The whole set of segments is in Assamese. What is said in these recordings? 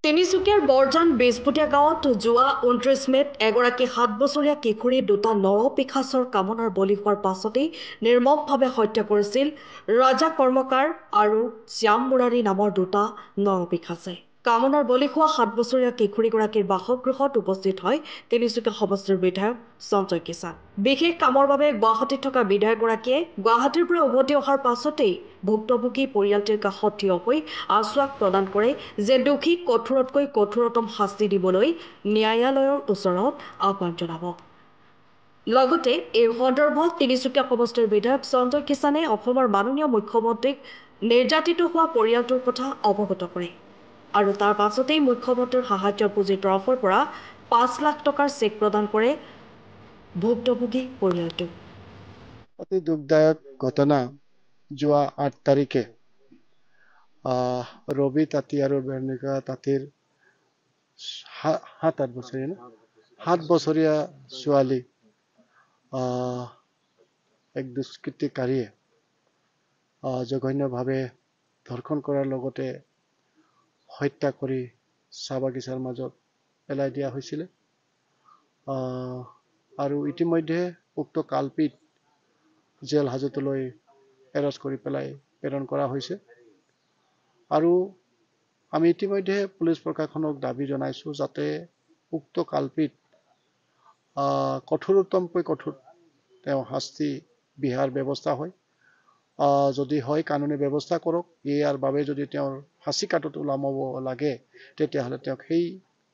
তিনিচুকীয়াৰ বৰজান বেজপুতীয়া গাঁৱত যোৱা ২৯ মেত এগৰাকী ৭ বছৰীয়া কিশোৰী দুটা নৰপিশাচৰ কামনাৰ বলি হোৱাৰ পাছতেই নিৰ্মমভাৱে হত্যা কৰিছিল ৰাজা কৰ্মকাৰ আৰু শ্যাম মুৰাৰী নামৰ দুটা নৰপিশাচে। কামনাৰ বলি হোৱা ৭ বছৰীয়া কিশোৰীগৰাকীৰ বাসগৃহত উপস্থিত হয় তিনিচুকীয়া সমষ্টিৰ বিধায়ক সঞ্জয় কিষাণ। বিশেষ কামৰ বাবে গুৱাহাটীত থকা বিধায়কগৰাকীয়ে গুৱাহাটীৰ পৰা উভতি অহাৰ পাছতেই ভুক্তভোগী পৰিয়ালটিৰ কাষত থিয় হৈ আশ্বাস প্ৰদান কৰে যে দোষীক কঠোৰতকৈ কঠোৰতম শাস্তি দিবলৈ ন্যায়ালয়ৰ ওচৰত আহ্বান জনাব। লগতে এই সন্দৰ্ভত তিনিচুকীয়া সমষ্টিৰ বিধায়ক সঞ্জয় কিষাণে অসমৰ মাননীয় মুখ্যমন্ত্ৰীক নিৰ্যাতিত হোৱা পৰিয়ালটোৰ কথা অৱগত কৰে আৰু তাৰ পাছতেই মুখ্যমন্ত্ৰীৰ সাহায্য পুঁজিৰ তৰফৰ পৰা ৫ লাখ টকাৰ চেক প্ৰদান কৰে ভুক্তভোগী পৰিয়ালটোক। অতি দুখদায়ক ঘটনা। যোৱা ৮ তাৰিখে ৰবি তাঁতী আৰু বেৰ্ণিকা তাঁতীৰ ৭ বছৰীয়া ছোৱালী এক দুষ্কৃতিকাৰীয়ে জঘন্যভাৱে ধৰ্ষণ কৰাৰ লগতে হত্যা কৰি চাহ বাগিচাৰ মাজত পেলাই দিয়া হৈছিলে আৰু ইতিমধ্যে উক্ত কালপিত জেল হাজতলৈ এৰেষ্ট কৰি পেলাই প্ৰেৰণ কৰা হৈছে আৰু আমি ইতিমধ্যে পুলিচ প্ৰশাসনক দাবী জনাইছোঁ যাতে উক্ত কালপিত কঠোৰতমকৈ কঠোৰ তেওঁ শাস্তি বিহাৰ ব্যৱস্থা হয় যদি হয় কানুনী ব্যৱস্থা কৰক। ইয়াৰ বাবে যদি তেওঁৰ ফাঁচী কাটত ওলামাব লাগে তেতিয়াহ'লে তেওঁক সেই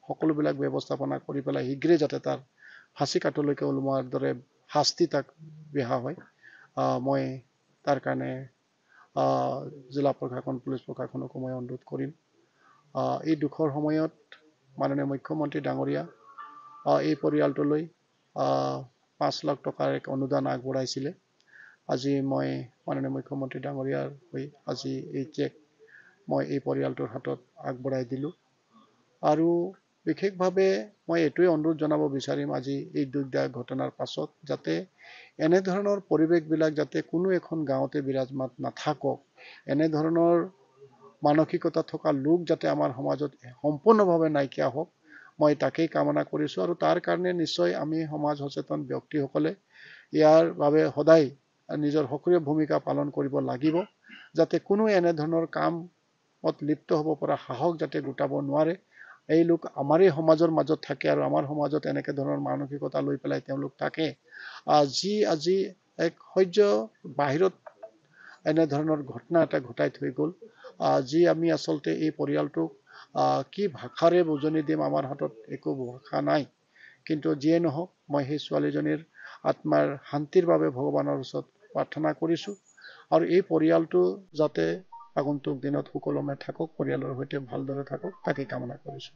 সকলোবিলাক ব্যৱস্থাপনা কৰি পেলাই শীঘ্ৰেই যাতে তাৰ ফাঁচী কাটলৈকে ওলোৱাৰ দৰে শাস্তি তাক বিহা হয় মই তাৰ কাৰণে জিলা প্ৰশাসন পুলিচ প্ৰশাসনকো মই অনুৰোধ কৰিম। এই দুখৰ সময়ত মাননীয় মুখ্যমন্ত্ৰী ডাঙৰীয়া এই পৰিয়ালটোলৈ ৫ লাখ টকাৰ এক অনুদান আগবঢ়াইছিলে। আজি মই মাননীয় মুখ্যমন্ত্ৰী ডাঙৰীয়াৰ হৈ আজি এই চেক মই এই পৰিয়ালটোৰ হাতত আগবঢ়াই দিলোঁ আৰু বিশেষভাৱে মই এইটোৱে অনুৰোধ জনাব বিচাৰিম আজি এই দুখদায়ক ঘটনাৰ পাছত যাতে এনেধৰণৰ পৰিৱেশবিলাক যাতে কোনো এখন গাঁৱতে বিৰাজমান নাথাকক, এনেধৰণৰ মানসিকতা থকা লোক যাতে আমাৰ সমাজত সম্পূৰ্ণভাৱে নাইকিয়া হওক মই তাকেই কামনা কৰিছোঁ আৰু তাৰ কাৰণে নিশ্চয় আমি সমাজ সচেতন ব্যক্তিসকলে ইয়াৰ বাবে সদায় নিজৰ সক্ৰিয় ভূমিকা পালন কৰিব লাগিব যাতে কোনো এনেধৰণৰ কামত লিপ্ত হ'ব পৰা সাহস যাতে গোটাব নোৱাৰে। এই লোক আমাৰেই সমাজৰ মাজত থাকে আৰু আমাৰ সমাজত এনেকৈ ধৰণৰ মানসিকতা লৈ পেলাই তেওঁলোক থাকে যি আজি এক সহ্য বাহিৰত এনেধৰণৰ ঘটনা এটা ঘটাই থৈ গ'ল যি আমি আচলতে এই পৰিয়ালটোক কি ভাষাৰে বুজনি দিম আমাৰ হাতত একো ভাষা নাই কিন্তু যিয়ে নহওক মই সেই ছোৱালীজনীৰ আত্মাৰ শান্তিৰ বাবে ভগৱানৰ ওচৰত প্ৰাৰ্থনা কৰিছোঁ আৰু এই পৰিয়ালটো যাতে আগন্তুক দিনত সুকলমে থাকক পৰিয়ালৰ সৈতে ভালদৰে থাকক তাকে কামনা কৰিছোঁ।